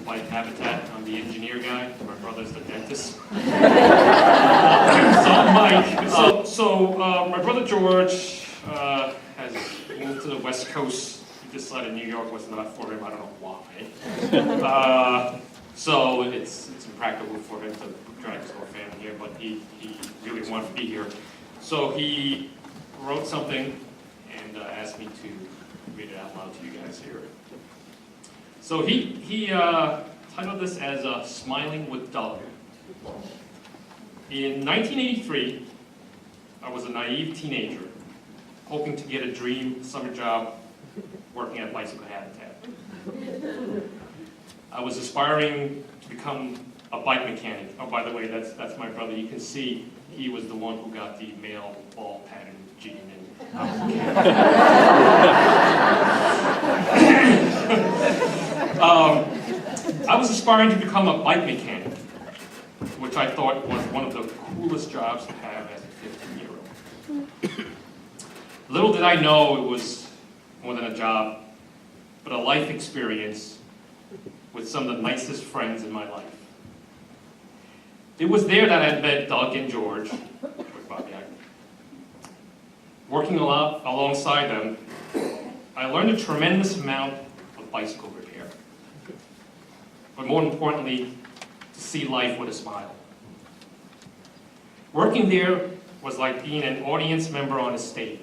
bike habitat. I'm the engineer guy. My brother's the dentist. My brother George has moved to the West Coast. He decided New York was not for him. I don't know why. So it's impractical for him to drag his whole family here, but he really wanted to be here. So he wrote something and asked me to read it out loud to you guys here. So he titled this as Smiling with Doug. In 1983, I was a naive teenager, hoping to get a dream summer job working at Bicycle Habitat. I was aspiring to become a bike mechanic. Oh, by the way, that's my brother. You can see he was the one who got the male ball pattern gene. I was aspiring to become a bike mechanic, which I thought was one of the coolest jobs to have as a 15-year-old. Little did I know it was more than a job, but a life experience with some of the nicest friends in my life. It was there that I met Doug and George. Working alongside them, I learned a tremendous amount of bicycle repair. But more importantly, to see life with a smile. Working there was like being an audience member on a stage.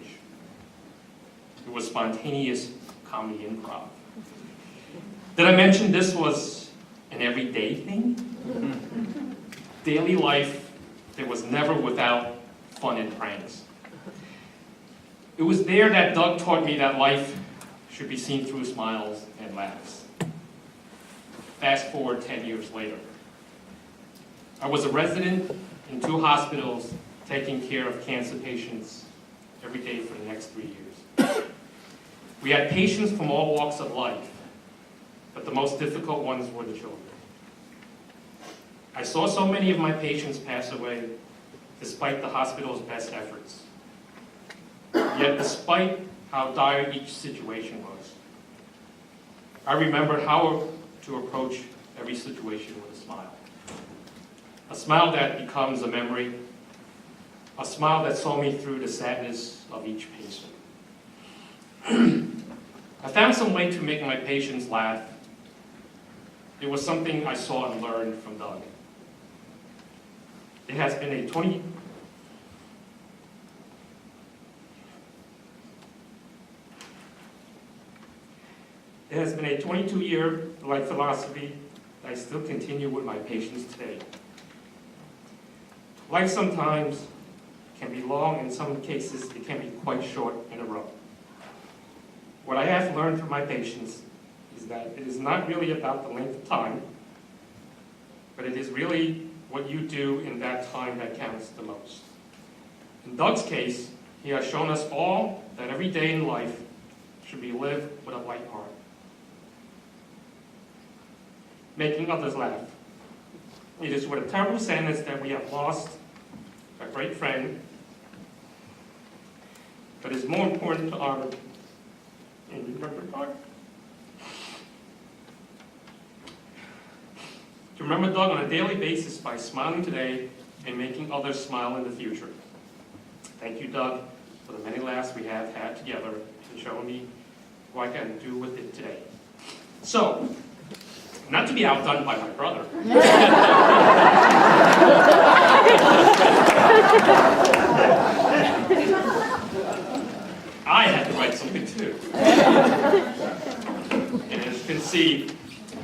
It was spontaneous comedy improv. Did I mention this was an everyday thing? Daily life, it was never without fun and pranks. It was there that Doug taught me that life should be seen through smiles and laughs. Fast forward 10 years later. I was a resident in 2 hospitals taking care of cancer patients every day for the next 3 years. We had patients from all walks of life, but the most difficult ones were the children. I saw so many of my patients pass away despite the hospital's best efforts. Yet despite how dire each situation was, I remembered how to approach every situation with a smile. A smile that becomes a memory, a smile that saw me through the sadness of each patient. I found some way to make my patients laugh. It was something I saw and learned from Doug. It has been a 22-year life philosophy that I still continue with my patients today. Life sometimes can be long, in some cases it can be quite short in a row. What I have learned from my patients is that it is not really about the length of time, but it is really what you do in that time that counts the most. In Doug's case, he has shown us all that every day in life should be lived with a light heart, making others laugh. It is with a terrible sadness that we have lost a great friend, but it's more important to honor and remember Doug. To remember Doug on a daily basis by smiling today and making others smile in the future. Thank you, Doug, for the many laughs we have had together and showing me what I can do with it today. So, not to be outdone by my brother. I had to write something too. And as you can see,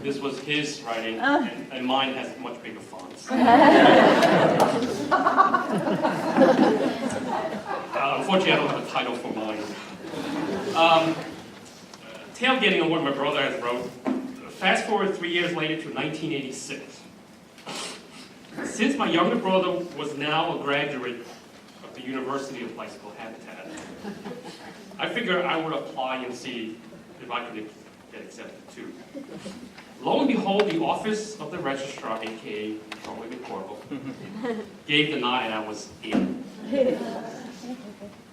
this was his writing, and mine has much bigger fonts. Unfortunately, I don't have a title for mine. Tailgating on what my brother has wrote. Fast forward 3 years later to 1986. Since my younger brother was now a graduate of the University of Bicycle Habitat, I figured I would apply and see if I could get accepted too. Lo and behold, the office of the registrar, aka Charlie McCorville, gave the nod and I was in.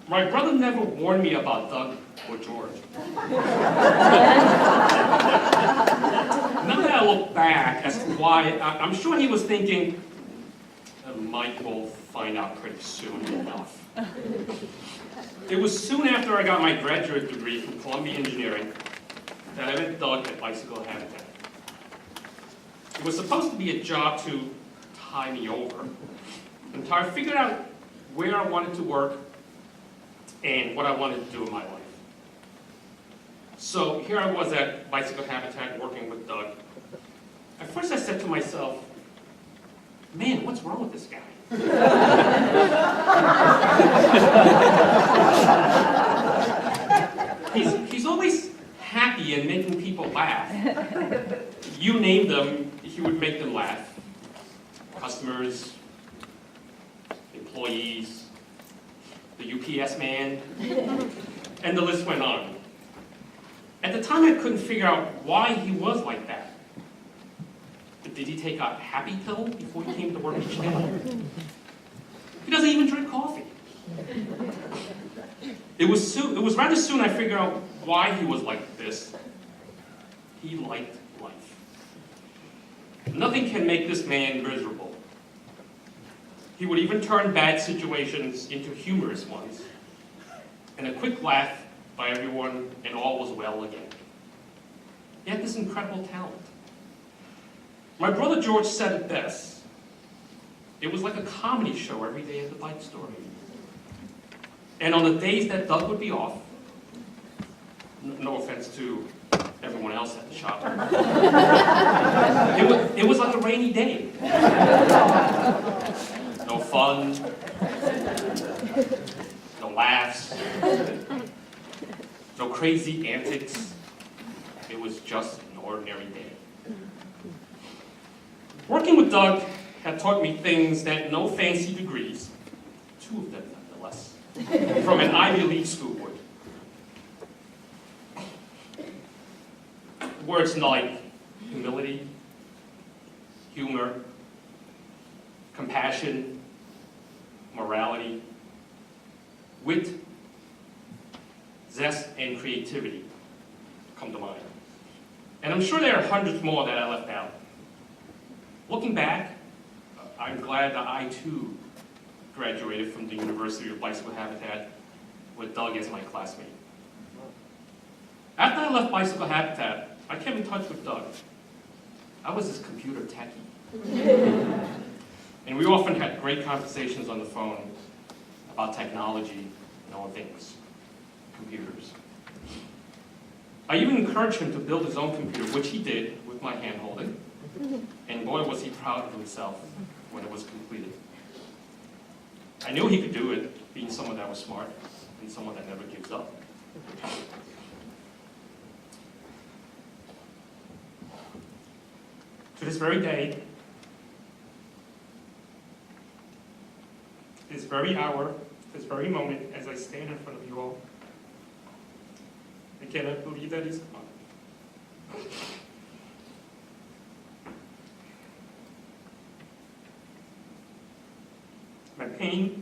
My brother never warned me about Doug or George. Now that I look back back as to why, I'm sure he was thinking, Mike will find out pretty soon enough. It was soon after I got my graduate degree from Columbia Engineering that I met Doug at Bicycle Habitat. It was supposed to be a job to tie me over until I figured out where I wanted to work and what I wanted to do in my life. So here I was at Bicycle Habitat working with Doug. At first I said to myself, man, what's wrong with this guy? He's always happy and making people laugh. You name them, he would make them laugh. Customers, employees, the UPS man, and the list went on. At the time, I couldn't figure out why he was like that. Did he take a happy pill before he came to work each day? He doesn't even drink coffee. It was rather soon I figured out why he was like this. He liked life. Nothing can make this man miserable. He would even turn bad situations into humorous ones, and a quick laugh by everyone, and all was well again. He had this incredible talent. My brother George said it best. It was like a comedy show every day at the bike store. And on the days that Doug would be off, no offense to everyone else at the shop, it was like a rainy day. No fun, no laughs, no crazy antics. It was just an ordinary day. Working with Doug had taught me things that no fancy degrees, 2 of them nonetheless, from an Ivy League school would. Words like humility, humor, compassion, morality, wit, zest, and creativity come to mind. And I'm sure there are hundreds more that I left out. Looking back, I'm glad that I too graduated from the University of Bicycle Habitat with Doug as my classmate. After I left Bicycle Habitat, I kept in touch with Doug. I was his computer techie. And we often had great conversations on the phone about technology and all things computers. I even encouraged him to build his own computer, which he did with my hand holding. And boy, was he proud of himself when it was completed. I knew he could do it, being someone that was smart and someone that never gives up. To this very day, this very hour, this very moment, as I stand in front of you all, I cannot believe that he's gone.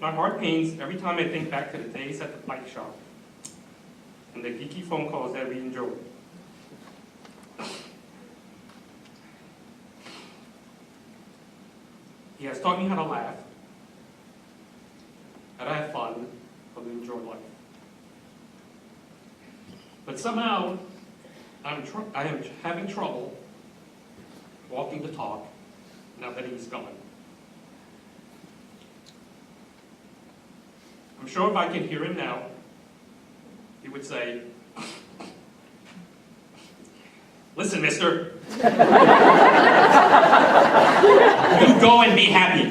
My heart pains every time I think back to the days at the bike shop and the geeky phone calls that we enjoyed. He has taught me how to laugh, how to have fun, how to enjoy life. But somehow, I am having trouble walking the talk now that he's gone. I'm sure if I can hear him now, he would say, "Listen, mister, you go and be happy."